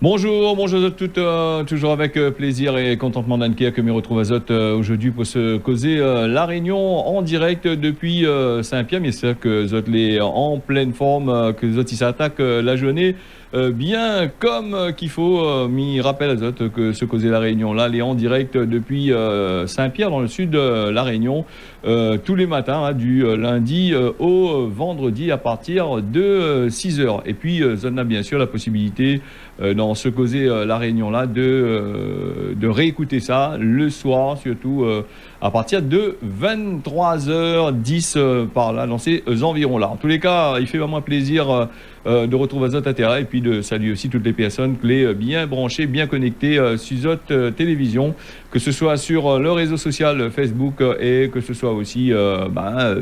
Bonjour à toutes, toujours avec plaisir et contentement d'Anne que me retrouve à Zot aujourd'hui pour se causer La Réunion en direct depuis Saint-Pierre. Mais c'est que Zot est en pleine forme, que Zot il s'attaque la journée bien comme qu'il faut. M'y rappelle à Zot que se causer La Réunion là, elle est en direct depuis Saint-Pierre dans le sud de La Réunion tous les matins, hein, du lundi au vendredi à partir de 6h. Et puis Zot a bien sûr la possibilité dans ce causer La Réunion là de réécouter ça le soir surtout à partir de 23h10 par là dans ces environs là. En tous les cas, il fait vraiment plaisir de retrouver Zot à Terre et puis de saluer aussi toutes les personnes clés bien branchées, bien connectées sur Zot Télévision, que ce soit sur le réseau social Facebook et que ce soit aussi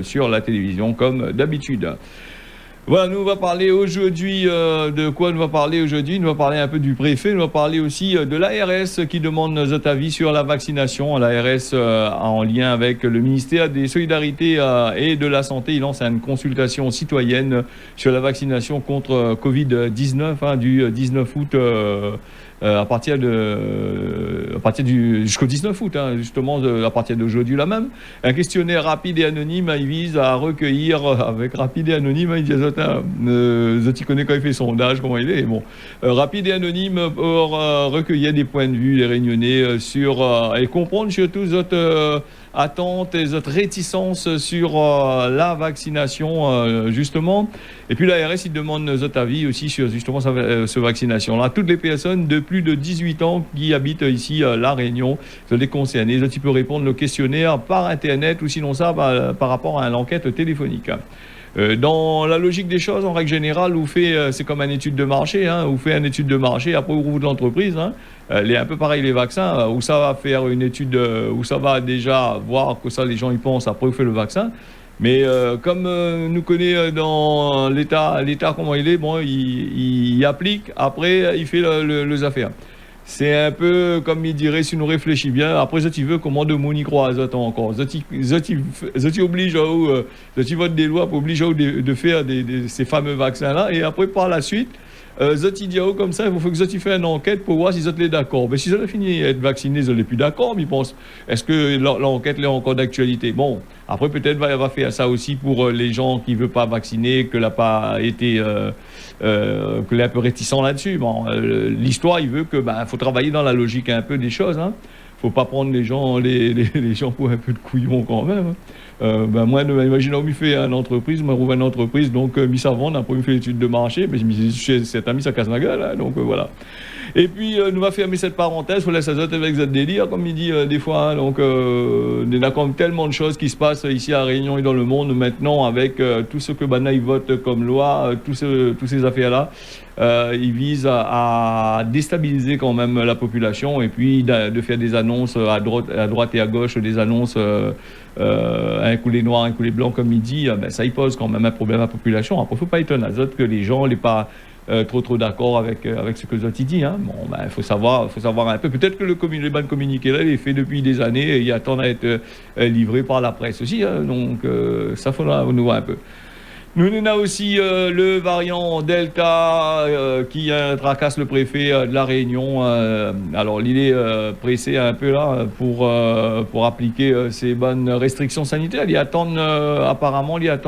sur la télévision comme d'habitude. Voilà, nous on va parler aujourd'hui de quoi nous va parler aujourd'hui. Nous va parler un peu du préfet, nous va parler aussi de l'ARS qui demande notre avis sur la vaccination. L'ARS en lien avec le ministère des Solidarités et de la Santé, il lance une consultation citoyenne sur la vaccination contre Covid-19 du 19 août à partir du jusqu'au 19 août, hein, justement à partir d'aujourd'hui là même. Un questionnaire rapide et anonyme, il vise à recueillir avec rapide et anonyme, il dit Zoti connaît quand il fait sondage comment il est. Bon, rapide et anonyme pour recueillir des points de vue des Réunionnais sur et comprendre surtout votre attentes et votre réticence sur la vaccination justement. Et puis l'ARS il demande notre avis aussi sur justement cette vaccination là. Toutes les personnes de plus de 18 ans qui habitent ici La Réunion, sont les concernés. Tu peux répondre le questionnaire par internet ou sinon ça par rapport à l'enquête téléphonique. Dans la logique des choses, en règle générale, c'est comme une étude de marché, hein, vous faites une étude de marché, après vous rouvre de l'entreprise, hein, les un peu pareil les vaccins, où ça va faire une étude, où ça va déjà voir que ça les gens y pensent, après vous faites le vaccin. Mais comme nous connaît dans l'État comment il est, bon, il applique, après il fait les affaires. C'est un peu comme il dirait, si nous réfléchissons bien, après, ça, tu veux comment de monde y croit, ça, encore. Ça, tu oblige, tu votes des lois pour obliger de faire ces fameux vaccins-là, et après, par la suite, Zoti dit comme ça, il faut que Zoti fasse une enquête pour voir si Zoti est d'accord. Mais si Zoti fini d'être vacciné, Zoti n'est plus d'accord, mais il pense, est-ce que l'enquête est encore d'actualité? Bon, après peut-être va faire ça aussi pour les gens qui ne veulent pas vacciner, que n'a pas été, que l'est un peu réticent là-dessus. Bon, l'histoire, il veut que, faut travailler dans la logique un peu des choses, hein. Faut pas prendre les gens pour un peu de couillons quand même, hein. Moi, imaginons que je fais une entreprise, je rouvre une entreprise, donc je savon, après je fais l'étude de marché, mais je me dis, cet ami, ça casse ma gueule, hein, donc voilà. Et puis, nous va fermer cette parenthèse, il faut laisser ça avec ce délire, comme il dit des fois, hein, donc il y a quand même tellement de choses qui se passent ici à Réunion et dans le monde maintenant, avec tout ce que Banaï vote comme loi, tous ces affaires-là. Il vise à déstabiliser quand même la population et puis de faire des annonces à droite et à gauche, des annonces un coup les noirs, un coup les blancs comme il dit, ça y pose quand même un problème à la population. Après, il ne faut pas étonner à que les gens n'est pas trop d'accord avec ce que Zoti dit, hein. Bon, il faut savoir un peu. Peut-être que les bandes communiquées là, il est fait depuis des années et il attend à être livré par la presse aussi, hein. Donc ça faudra nous voir un peu. Nous avons aussi le variant Delta qui tracasse le préfet de La Réunion. Alors, il est pressé un peu là pour appliquer ces bonnes restrictions sanitaires. Il attend apparemment, s'il y a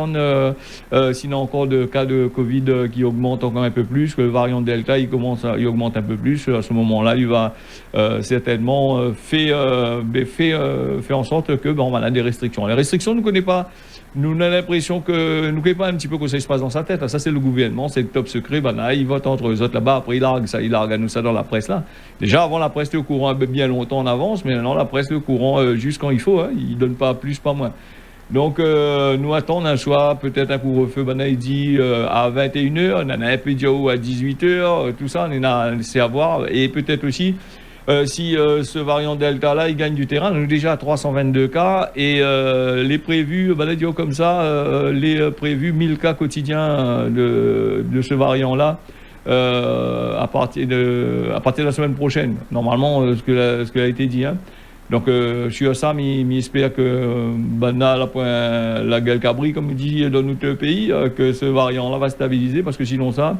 encore de cas de Covid qui augmentent encore un peu plus, que le variant Delta il augmente un peu plus. À ce moment-là, il va certainement faire en sorte que on a des restrictions. Les restrictions, nous ne connaissons pas. Nous avons l'impression que nous ne connaissons pas un petit peu quoi ça se passe dans sa tête. Ça, c'est le gouvernement, c'est le top secret. Il vote entre eux autres là-bas. Après, il largue à nous ça dans la presse là. Déjà, avant, la presse était au courant bien longtemps en avance, mais maintenant, la presse est au courant juste quand il faut. Hein. Il ne donne pas plus, pas moins. Donc, nous attendons un choix, peut-être un couvre-feu, il dit à 21h, on en a un peu dit à 18h, tout ça, on a laissé à voir. Et peut-être aussi, si ce variant Delta là il gagne du terrain, on est déjà à 322 cas et les prévus, comme ça, les prévus 1000 cas quotidiens de ce variant là à partir de la semaine prochaine. Normalement, ce que a été dit, hein. Donc, sur ça, j'espère que la gueule cabri, comme il dit dans notre pays, que ce variant-là va stabiliser, parce que sinon ça,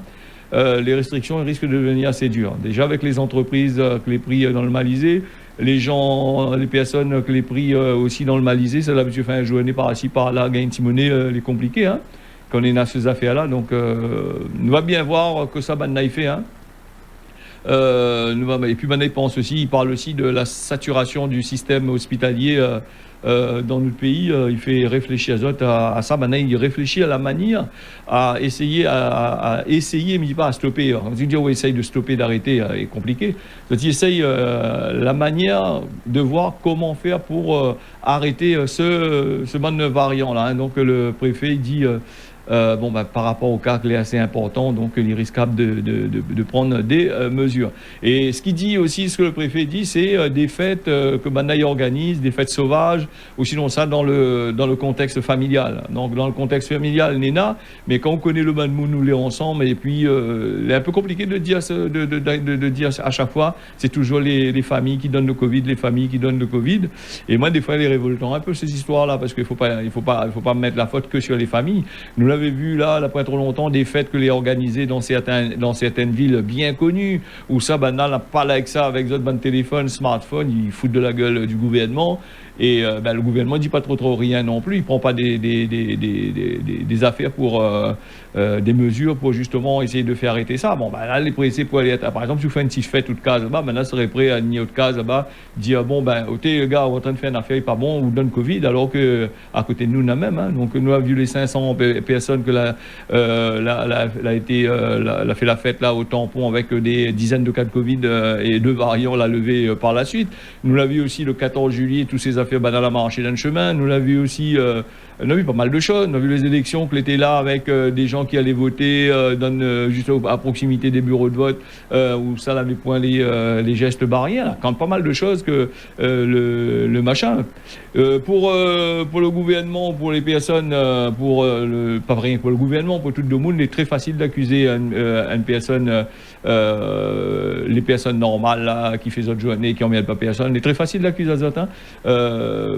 les restrictions risquent de devenir assez dures. Déjà avec les entreprises, que les prix normalisés, les gens, les personnes que les prix aussi normalisés, ça là, monsieur fait un journée par-ci, par-là, gagne une monnaie, les compliqué, hein, quand on est dans ces affaires-là. Donc, nous va bien voir que ça, ben, fait, hein. Et puis, ben, il parle aussi de la saturation du système hospitalier dans notre pays. Il fait réfléchir à ça. Maintenant, il réfléchit à la manière à essayer, à essayer, mais il dit pas à stopper. On dit, on essaye de stopper, d'arrêter, est compliqué. Donc, il essaye la manière de voir comment faire pour arrêter ce mode variant-là, hein. Donc, le préfet, il dit... bon, ben, par rapport au cas, il est assez important, donc il est risquable de prendre des mesures. Et ce qu'il dit aussi, ce que le préfet dit, c'est des fêtes que Banaï organise, des fêtes sauvages, ou sinon ça dans le contexte familial. Donc dans le contexte familial, Néna, mais quand on connaît le Banmou, nous les ensemble, et puis il est un peu compliqué de dire, de dire à chaque fois, c'est toujours les familles qui donnent le Covid, les familles qui donnent le Covid. Et moi, des fois, il est révoltant un peu ces histoires-là, parce qu'il faut pas mettre la faute que sur les familles. Nous l'avez vu là, pas trop longtemps, des fêtes que les organisées dans certaines villes bien connues, où ça, ben, là, pas avec ça, avec d'autres téléphones, smartphones, ils foutent de la gueule du gouvernement. Et ben, le gouvernement ne dit pas trop rien non plus. Il ne prend pas des affaires pour des mesures pour justement essayer de faire arrêter ça. Bon, ben, là, les pressés pour aller par exemple, si vous faites une petite fête toute case là-bas, ben, là, serait prêt à nier autre case là-bas, dire bon, ben, ok, les gars, on est en train de faire une affaire, pas bon, ou donne Covid, alors que à côté de nous, on a même. Hein, donc, nous avons vu les 500 personnes que l'a fait la fête là au tampon avec des dizaines de cas de Covid et 2 variants l'a levé par la suite. Nous l'avons vu aussi le 14 juillet, tous ces affaires banales à marcher dans le chemin. Nous l'avons vu aussi, on a vu pas mal de choses. On a vu les élections qui étaient là avec des gens qui allaient voter juste à proximité des bureaux de vote où ça n'avait point les gestes barrières. Quand pas mal de choses que le machin. Pour le gouvernement, pour les personnes, pas rien pour le gouvernement, pour tout le monde, il est très facile d'accuser une personne, les personnes normales là, qui font autre journée, qui n'emmerdent pas personne. Il est très facile d'accuser les autres, hein,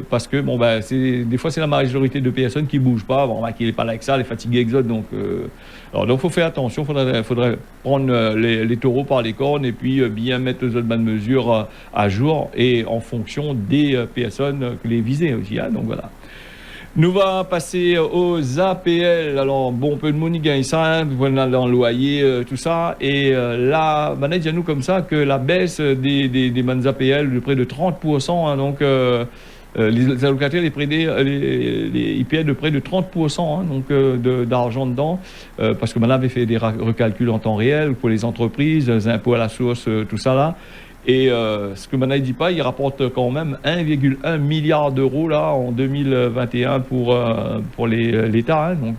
parce que bon, ben, des fois c'est la majorité de personnes qui ne bougent pas, bon, ben, qui n'est pas là avec ça, les fatigués exotes. Donc, il faut faire attention, il faudrait prendre les taureaux par les cornes et puis bien mettre les autres bonnes mesures à jour et en fonction des personnes que les visées aussi. Hein, donc voilà. Nous va passer aux APL. Alors, bon, peu de monde gagne ça, voilà, dans le loyer, tout ça. Et là, il y a nous comme ça que la baisse des APL de près de 30%. Hein, donc, les allocataires, les IPL de près de 30%, hein, donc d'argent dedans, parce que maintenant, on avait fait des recalculs en temps réel pour les entreprises, les impôts à la source, tout ça là. Et ce que Manaï ne dit pas, il rapporte quand même 1,1 milliard d'euros là en 2021 pour l'État. Hein, donc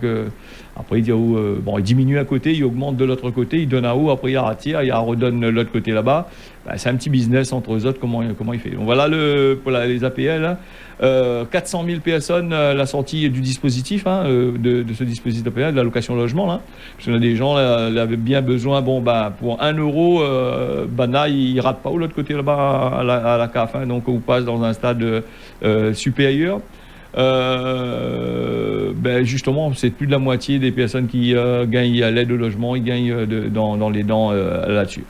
après il dit bon, il diminue à côté, il augmente de l'autre côté, il donne à haut, après il retire, il redonne de l'autre côté là-bas. Ben, c'est un petit business entre eux autres, comment il fait. Donc voilà pour les APL. Hein. 400 000 personnes la sortie du dispositif, hein, de ce dispositif APL, de l'allocation logement. Là. Parce qu'on a des gens qui avaient bien besoin, bon, ben, pour 1 euro, là, ils ne ratent pas de l'autre côté là-bas à la CAF. Hein, donc on passe dans un stade supérieur. Ben justement, c'est plus de la moitié des personnes qui gagnent à l'aide au logement, ils gagnent dans les dents là-dessus.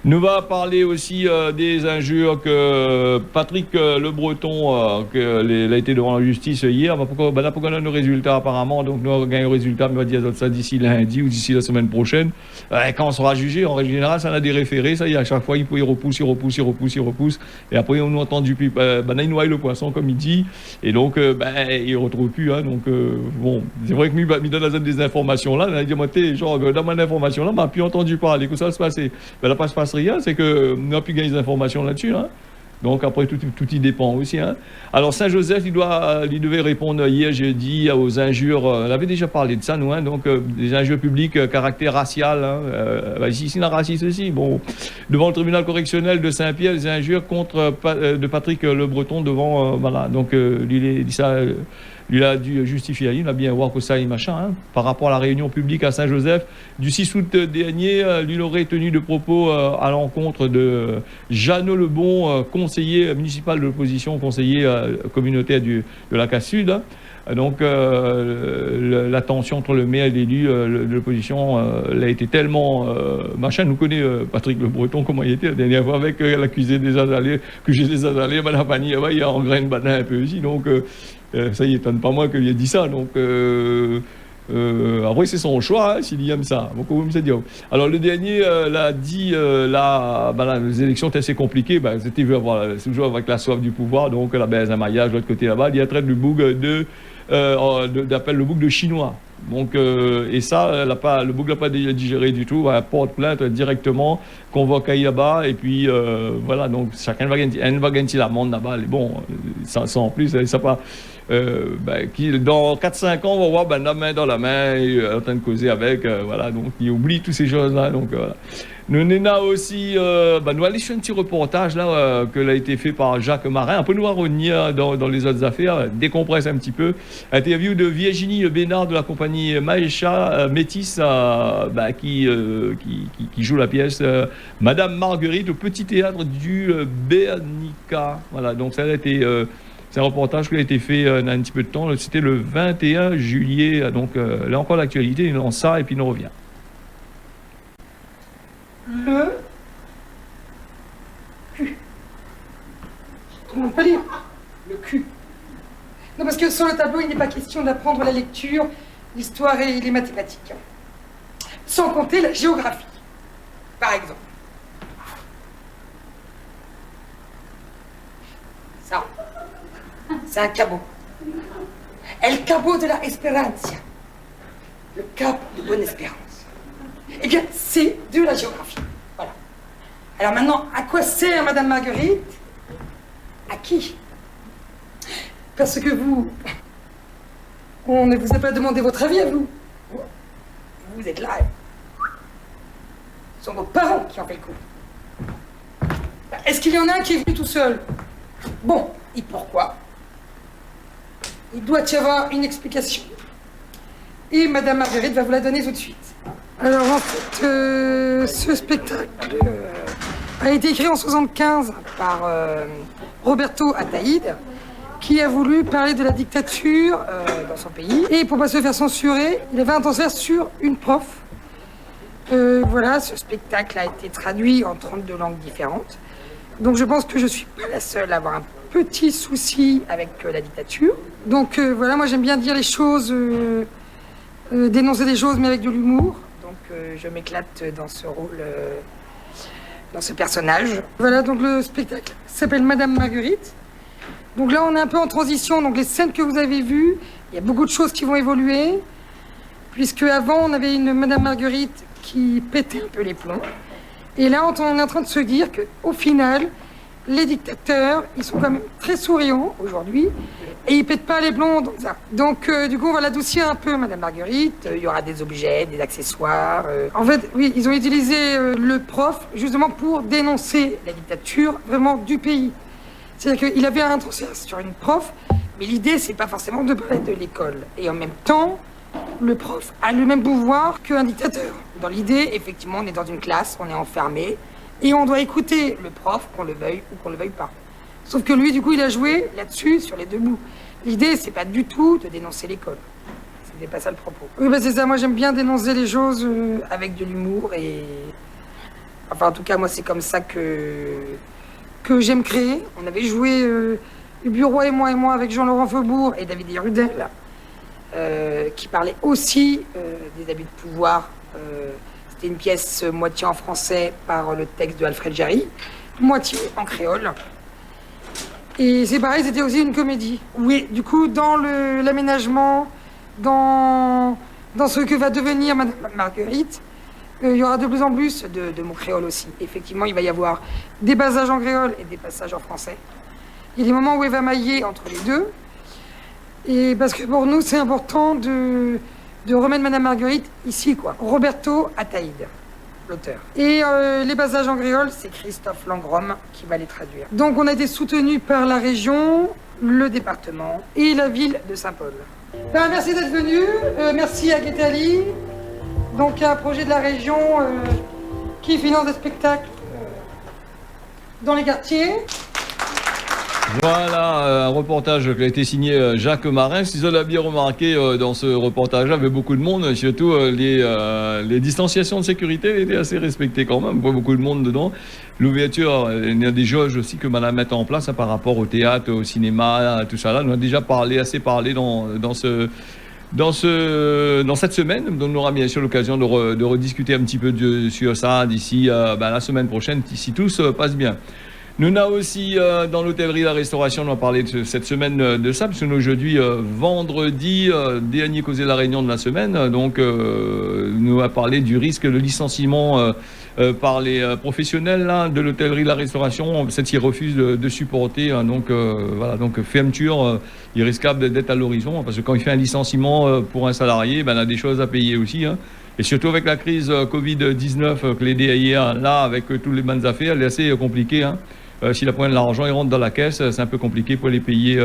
Nous va parler aussi des injures que Patrick Le Breton a été devant la justice hier. Pourquoi on a nos résultats apparemment, donc nous avons gagné le résultat, mais on va dire ça d'ici lundi ou d'ici la semaine prochaine. Quand on sera jugé, en règle générale, ça a des référés, ça y est, à chaque fois, il repousse. Et après, on a entendu plus, il noie le poisson, comme il dit, et donc, il ne retrouve plus. Hein, donc, bon, c'est vrai que il donne la zone des informations là, il a dit, genre, dans mon information là, on n'a plus entendu parler, que ça se passait. Là, pas se passe rien, c'est que nous n'avons plus gagné des informations là-dessus. Hein. Donc après, tout y dépend aussi. Hein. Alors Saint-Joseph, il devait répondre hier jeudi aux injures. On avait déjà parlé de ça, nous. Hein, donc des injures publiques, caractère racial. Hein, ici, la raciste aussi. Bon, devant le tribunal correctionnel de Saint-Pierre, les injures de Patrick Le Breton devant. Voilà. Donc il dit ça. Il a dû justifier, il a bien voir que ça et machin. Hein. Par rapport à la réunion publique à Saint-Joseph du 6 août dernier, il aurait tenu de propos à l'encontre de Jeannot Lebon, conseiller municipal de l'opposition, conseiller communautaire de la CAS Sud. Hein. Donc, la tension entre le maire et l'élu de l'opposition, elle a été tellement machin. Nous connaît Patrick Le Breton, comment il était la dernière fois avec l'accusé des Azalées, que j'ai des Azalées, Madame Fanny, il a en graine badin un peu aussi. Donc, ça y étonne pas moi qu'il ait dit ça. Donc, après, c'est son choix, hein, s'il aime ça. Donc, vous me dites, alors, le dernier l'a dit, les élections étaient assez compliquées. C'était toujours avec la soif du pouvoir. Donc, la baisse un maillage de l'autre côté là-bas. Il y a trait du bouc d'appelle le bouc de chinois. Donc, et ça, le bouc n'a pas digéré du tout. Va porte plainte directement, convoque là-bas. Et puis, voilà. Donc, chacun va gagner la monde là-bas. Bon, ça en plus, ça pas. Dans 4-5 ans, on va voir la main dans la main et en train de causer avec. Voilà, donc il oublie toutes ces choses-là. Donc voilà. Nous avons aussi, nous allons sur un petit reportage là, que a été fait par Jacques Marin. Un peu nous revenir dans les autres affaires, décompresse un petit peu. Interview de Virginie Bénard de la compagnie Maïcha Métis qui joue la pièce Madame Marguerite au Petit Théâtre du Bernica. Voilà, donc ça a été. C'est un reportage qui a été fait il y a un petit peu de temps. C'était le 21 juillet. Donc là encore l'actualité, il lance ça et puis il nous revient. Le cul. Tout le monde peut lire. Le cul. Non, parce que sur le tableau, il n'est pas question d'apprendre la lecture, l'histoire et les mathématiques. Sans compter la géographie, par exemple. Ça, c'est un cabot. El Cabo de la Esperanza. Le cap de Bonne-Espérance. Eh bien, c'est de la géographie. Voilà. Alors maintenant, à quoi sert Madame Marguerite? À qui? Parce que on ne vous a pas demandé votre avis à vous. Vous êtes là. Ce sont vos parents qui ont fait le coup. Est-ce qu'il y en a un qui est venu tout seul? Bon, et pourquoi? Il doit y avoir une explication. Et Madame Marguerite va vous la donner tout de suite. Alors en fait, ce spectacle a été écrit en 1975 par Roberto Ataïde, qui a voulu parler de la dictature dans son pays. Et pour ne pas se faire censurer, il avait un transfert sur une prof. Voilà, ce spectacle a été traduit en 32 langues différentes. Donc je pense que je ne suis pas la seule à avoir un petit souci avec la dictature. Donc voilà, moi j'aime bien dire les choses, dénoncer des choses, mais avec de l'humour. Donc je m'éclate dans ce rôle, dans ce personnage. Voilà, donc le spectacle s'appelle Madame Marguerite. Donc là on est un peu en transition, donc les scènes que vous avez vues, il y a beaucoup de choses qui vont évoluer. Puisque avant on avait une Madame Marguerite qui pétait un peu les plombs. Et là on est en train de se dire qu'au final, les dictateurs, ils sont quand même très souriants aujourd'hui. Et ils pètent pas les plombs dans ça. Donc du coup on va l'adoucir un peu, Madame Marguerite. Il y aura des objets, des accessoires. En fait, oui, ils ont utilisé le prof justement pour dénoncer la dictature vraiment du pays. C'est-à-dire qu'il avait un transfert sur une prof, mais l'idée c'est pas forcément de parler de l'école. Et en même temps, le prof a le même pouvoir qu'un dictateur. Dans l'idée, effectivement, on est dans une classe, on est enfermé, et on doit écouter le prof, qu'on le veuille ou qu'on le veuille pas. Sauf que lui, du coup, il a joué là-dessus, sur les deux bouts. L'idée, c'est pas du tout de dénoncer l'école. C'était pas ça le propos. Oui, bah c'est ça, moi j'aime bien dénoncer les choses avec de l'humour et... Enfin, en tout cas, moi, c'est comme ça que j'aime créer. On avait joué Bureau et moi avec Jean-Laurent Faubourg et David Rudel, qui parlait aussi des abus de pouvoir. C'était une pièce moitié en français par le texte de Alfred Jarry, moitié en créole. Et c'est pareil, c'était aussi une comédie. Oui, du coup, dans l'aménagement, dans ce que va devenir Madame Marguerite, il y aura de plus en plus de mots créoles aussi. Effectivement, il va y avoir des passages en créole et des passages en français. Il y a des moments où elle va mailler entre les deux. Et parce que pour nous, c'est important de remettre Madame Marguerite ici, quoi. Roberto Ataïde, l'auteur. Et les passages en créole, c'est Christophe Langrom qui va les traduire. Donc on a été soutenu par la région, le département et la ville de Saint-Paul. Ben, merci d'être venu. Merci à Guettali. Donc un projet de la région qui finance des spectacles dans les quartiers. Voilà, un reportage qui a été signé Jacques Marin. Si vous avez bien remarqué, dans ce reportage-là, il y avait beaucoup de monde, surtout les distanciations de sécurité étaient assez respectées quand même. Pas beaucoup de monde dedans. L'ouverture, il y a des jauges aussi que madame met en place par rapport au théâtre, au cinéma, tout ça là. On a déjà assez parlé dans cette semaine. Donc, on aura bien sûr l'occasion de rediscuter un petit peu sur ça d'ici la semaine prochaine, si tout se passe bien. Nous avons aussi dans l'hôtellerie, la restauration, on va parler cette semaine de ça, parce que nous aujourd'hui, vendredi, dernier causé la réunion de la semaine, donc nous allons parler du risque de licenciement par les professionnels là, de l'hôtellerie, la restauration, ceux-ci refusent de supporter, hein, donc voilà, donc fermeture, il risque d'être à l'horizon, parce que quand il fait un licenciement pour un salarié, ben, il a des choses à payer aussi, hein. Et surtout avec la crise Covid-19 que l'aider hier, là, avec tous les bonnes affaires, elle est assez compliquée, hein. Si la pointe de l'argent il rentre dans la caisse, c'est un peu compliqué pour les payer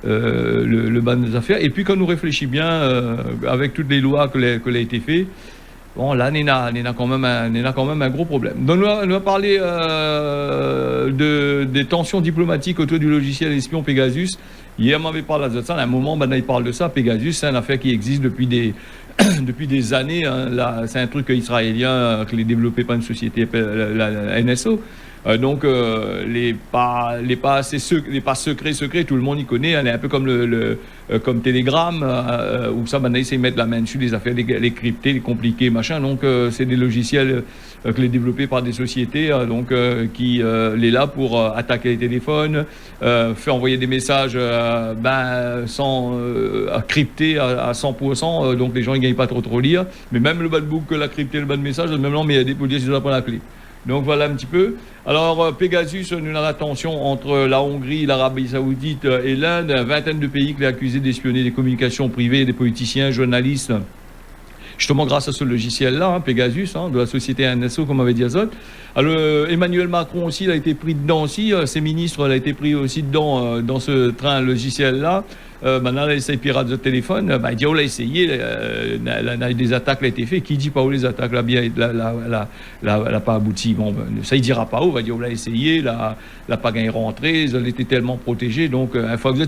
le ban des affaires. Et puis quand on réfléchit bien, avec toutes les lois que a été faites, bon là, on a quand même un gros problème. Donc on va parler des tensions diplomatiques autour du logiciel espion Pegasus. Hier, on m'avait parlé de ça. À un moment, il parle de ça. Pegasus, c'est une affaire qui existe depuis des années. Hein. Là, c'est un truc israélien qui est développé par une société, la NSO. Donc les pas secrets, tout le monde y connaît. Elle est un peu comme comme Telegram, où ça, maintenant, ils essaient de mettre la main dessus, les affaires, les cryptés, les compliqués, machin. Donc c'est des logiciels qui sont développés par des sociétés, qui est là pour attaquer les téléphones, faire envoyer des messages sans crypter à 100%. Donc les gens ils gagnent pas trop lire. Mais même le bad book, la crypté, le bad message, même là, mais il y a des policiers qui doivent prendre la clé. Donc voilà un petit peu. Alors Pegasus, nous avons la tension entre la Hongrie, l'Arabie Saoudite et l'Inde, une vingtaine de pays qui l'ont accusé d'espionner des communications privées des politiciens, journalistes. Justement grâce à ce logiciel-là, hein, Pegasus, hein, de la société NSO, comme avait dit Azot. Alors, Emmanuel Macron aussi, il a été pris dedans aussi. Ses ministres, il a été pris aussi dedans dans ce train logiciel-là. Maintenant, là, essaye pirate de téléphone. Il dit, on l'a essayé. Des attaques ont été faites. Qui dit pas où les attaques l'a pas abouti? Bon, ça, il dira pas où. Il va dire, on l'a essayé. La pas gagné rentrée. Ils ont été tellement protégés. Donc, une fois que vous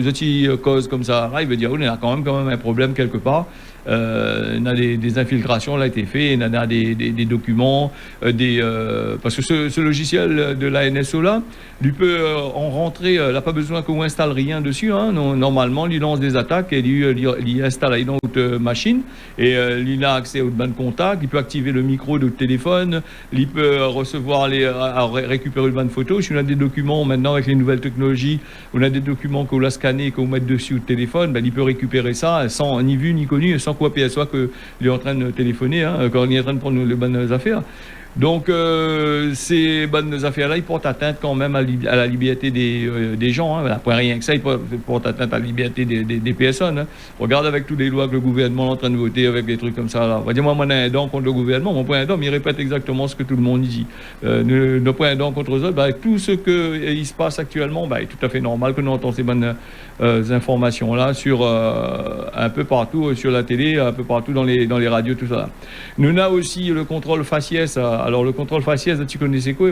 êtes cause comme ça arrive, il va dire, on a quand même un problème quelque part. Il y a des infiltrations là été faites, il y a des documents, parce que ce logiciel de la NSO là, lui peut en rentrer, il n'a pas besoin qu'on installe rien dessus, hein. Normalement, il lance des attaques et il installe une autre machine et il a accès aux bandes contact, il peut activer le micro de téléphone, il peut recevoir récupérer le bande photo. Si on a des documents maintenant avec les nouvelles technologies, on a des documents qu'on a scannés, qu'on met dessus au téléphone, il peut récupérer ça sans ni vu ni connu, sans quoi PSA qu'il est en train de téléphoner, hein, quand il est en train de prendre les bonnes affaires. Donc ces bonnes affaires-là, ils portent atteinte quand même à la liberté des gens. Hein. Après rien que ça, ils portent atteinte à la liberté des personnes. Hein. Regarde avec toutes les lois que le gouvernement est en train de voter, avec des trucs comme ça. Là. On va dire, moi, on a un dent contre le gouvernement. Mon point un dent, mais il répète exactement ce que tout le monde dit. Nos points un dent contre eux autres, avec tout ce qui se passe actuellement, est tout à fait normal que nous entendons ces bonnes informations-là sur un peu partout, sur la télé, un peu partout dans les radios, tout ça. Nous avons aussi le contrôle faciès. Alors, le contrôle faciès, tu connaissais quoi?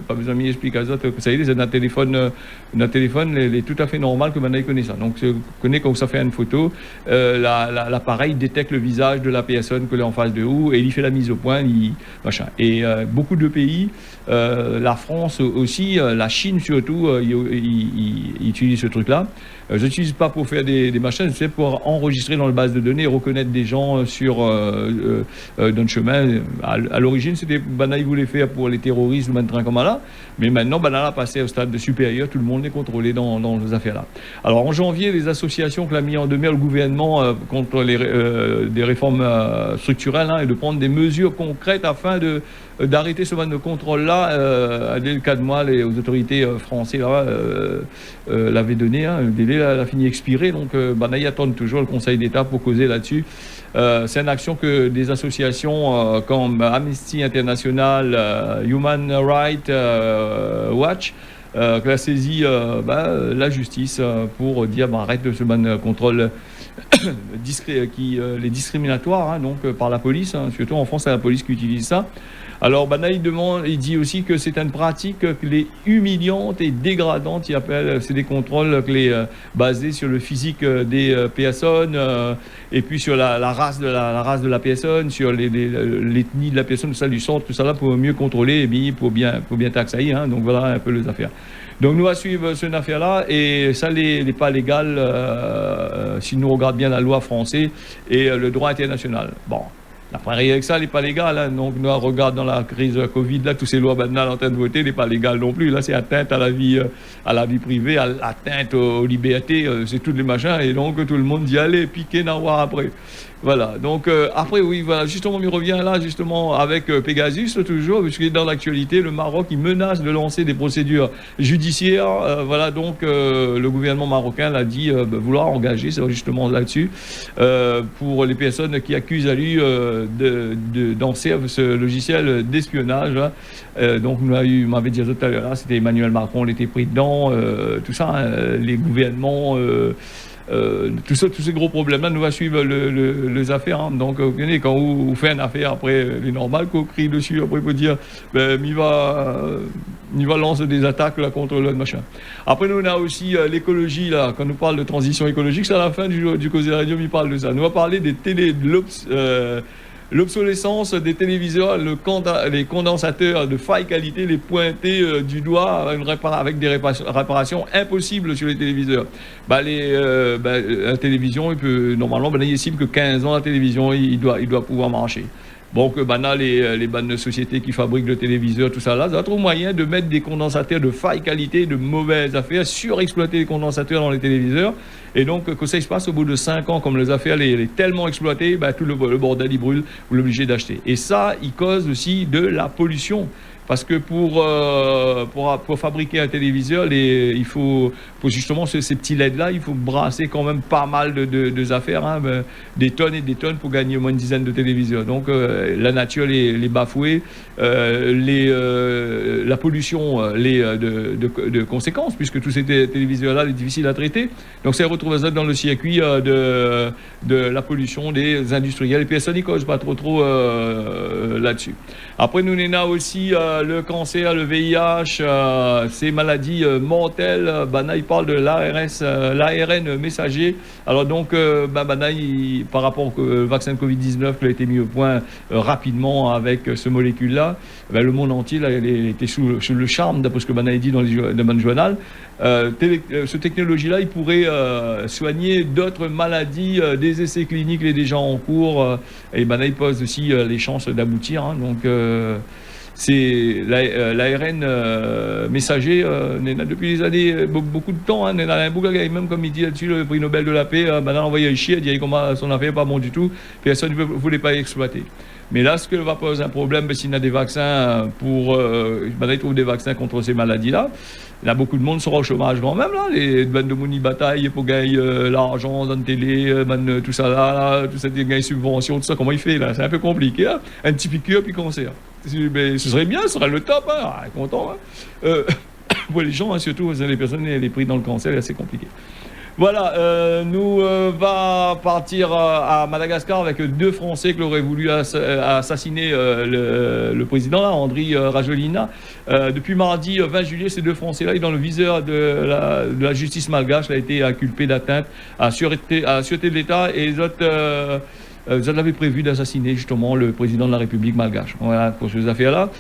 Pas besoin de m'expliquer à ça, que ça y est, c'est un téléphone, il est tout à fait normal que maintenant il connaît ça. Donc, je connais quand ça fait une photo, l'appareil détecte le visage de la personne que l'on est en face de vous et il fait la mise au point, machin. Et beaucoup de pays, la France aussi, la Chine surtout, ils utilisent ce truc-là. Je n'utilise pas pour faire des machins, c'est pour enregistrer dans la base de données et reconnaître des gens sur dans le chemin. À l'origine, c'était ils voulaient faire pour les terroristes ou train comme là, mais maintenant, a passé au stade supérieur, tout le monde est contrôlé dans ces affaires-là. Alors en janvier, les associations qui l'ont mis en demeure le gouvernement contre des réformes structurelles, hein, et de prendre des mesures concrètes afin d'arrêter ce mode de contrôle-là. Dès le cas de moi, les autorités françaises l'avaient donné, hein, le délai a fini expirer, donc ils attendent toujours le Conseil d'État pour causer là-dessus. C'est une action que des associations comme Amnesty International, Human Rights Watch, qui a saisi la justice pour dire arrête de ce contrôle les discriminatoires, hein, donc par la police, hein, surtout en France c'est la police qui utilise ça. Alors, ben, là, il dit aussi que c'est une pratique que les humiliante et dégradante, il appelle, c'est des contrôles basés sur le physique des personnes et puis sur la race de la personne, sur l'ethnie de la personne, tout ça, du centre, tout ça là pour mieux contrôler et bien pour bien taxer, hein, donc voilà un peu les affaires. Donc nous à suivre cette affaire-là et ça n'est pas légal si nous regardons bien la loi française et le droit international. Bon. Après, avec ça, n'est pas légal. Hein. Donc, nous, regarde dans la crise Covid, là, toutes ces lois maintenant en train de voter, n'est pas légal non plus. Là, c'est atteinte à la vie privée, atteinte aux libertés, c'est tous les machins. Et donc, tout le monde dit, allez, piquez, n'en voir après. Voilà. Donc, après, oui, voilà. Justement, on y revient là, justement, avec Pegasus, toujours, puisque dans l'actualité, le Maroc, il menace de lancer des procédures judiciaires. Voilà. Donc, le gouvernement marocain l'a dit vouloir engager, c'est justement là-dessus, pour les personnes qui accusent à lui danser ce logiciel d'espionnage. Donc, m'avait dit tout à l'heure, c'était Emmanuel Macron, il était pris dedans, tout ça, hein, les gouvernements. Tous ces gros problèmes-là, nous va suivre les affaires. Hein. Donc, quand on fait une affaire, après, il est normal qu'on crie dessus. Après, il faut dire, il va lancer des attaques là, contre le machin. Après, nous, on a aussi l'écologie. Là, quand nous parle de transition écologique, c'est à la fin du Causé Radio, il parle de ça. Nous va parler des l'obsolescence des téléviseurs, les condensateurs de faille qualité, les pointés du doigt avec des réparations impossibles sur les téléviseurs. La télévision, normalement, il estime que 15 ans, la télévision, il doit pouvoir marcher. Donc, là, les bonnes sociétés qui fabriquent le téléviseur, tout ça là, ça trouve moyen de mettre des condensateurs de faille qualité, de mauvaises affaires, surexploiter les condensateurs dans les téléviseurs. Et donc, que ça se passe au bout de 5 ans, comme les affaires les tellement exploitées, tout le bordel, il brûle, vous l'obligez d'acheter. Et ça, il cause aussi de la pollution. Parce que pour fabriquer un téléviseur, il faut justement ces petits LED-là, il faut brasser quand même pas mal de affaires, hein, des tonnes et des tonnes pour gagner au moins une dizaine de téléviseurs. Donc la nature les bafouée, la pollution de conséquences, puisque tous ces téléviseurs-là, c'est difficile à traiter. Donc ça retrouve ça dans le circuit de la pollution des industriels. Les personnes n'y causent pas trop là-dessus. Après, nous on a aussi le cancer, le VIH, ces maladies mortelles. Là, il parle de l'ARN messager. Alors donc, par rapport au vaccin de Covid-19 qui a été mis au point rapidement avec ce molécule-là, le monde entier il était sous le charme, d'après ce que Banaï dit dans le journal. Cette technologie-là, il pourrait soigner d'autres maladies, des essais cliniques, les déjà en cours. Et il pose aussi les chances d'aboutir. Hein, donc, c'est l'ARN messager, depuis les années, beaucoup de temps, hein, un bouc, même comme il dit là-dessus, le prix Nobel de la paix, maintenant envoyé un chien, il dit comment son affaire n'est pas bon du tout, personne ne voulait pas exploiter. Mais là, ce que va poser un problème, s'il y a des vaccins il trouve des vaccins contre ces maladies-là. Là, beaucoup de monde sera au chômage quand même, là. Les bandes de moni bataille pour gagner l'argent dans la télé, tout ça là, tout ça, gagner subventions, tout ça, comment il fait là? C'est un peu compliqué, hein? Un petit piqûre puis cancer. Mais ce serait bien, ce serait le top, hein? Ah, content, hein? Pour les gens, hein, surtout, les personnes, les pris dans le cancer, c'est compliqué. Voilà, nous va partir à Madagascar avec 2 Français qui auraient voulu assassiner le président, là, Andry Rajoelina. Depuis mardi 20 juillet, ces 2 Français-là, dans le viseur de la justice malgache, a été inculpé d'atteinte à la sûreté de l'État et les autres... vous avez prévu d'assassiner justement le président de la République malgache. Voilà, pour ces affaires-là.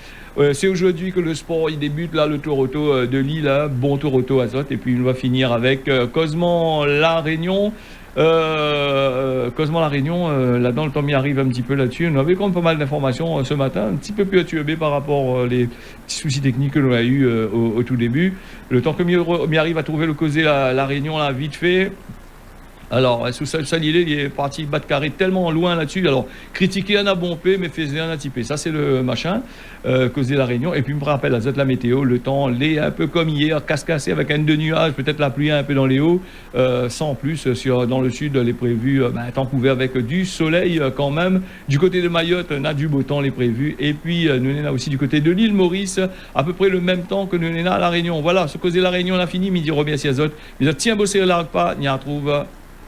C'est aujourd'hui que le sport il débute, là, le tour auto de Lille, là, bon tour auto Azote, et puis on va finir avec Cosman La Réunion. Cosman La Réunion, là-dedans, le temps m'y arrive un petit peu là-dessus. On avait quand même pas mal d'informations ce matin, un petit peu perturbé par rapport aux petits soucis techniques que l'on a eu au tout début. Le temps que m'y arrive à trouver le causé La Réunion, là, vite fait. Alors, sous ça, il est parti battre carré tellement loin là-dessus. Alors, critiquer un a bombé, mais faisait un a typé. Ça, c'est le machin, causé La Réunion. Et puis, il me rappelle, la météo, le temps l'est un peu comme hier, casse-cassé avec un de nuages, peut-être la pluie un peu dans les hauts, sans plus. Dans le sud, les prévus, temps couvert avec du soleil quand même. Du côté de Mayotte, on a du beau temps, les prévus. Et puis, nous on a aussi du côté de l'île Maurice, à peu près le même temps que nous on a à La Réunion. Voilà, ce causé La Réunion, on a fini, midi, remercie Azote. Mais tiens, bosser la pas, n'y retrouve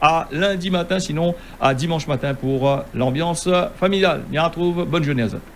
à lundi matin, sinon à dimanche matin pour l'ambiance familiale. On y retrouve. Bonne journée à vous.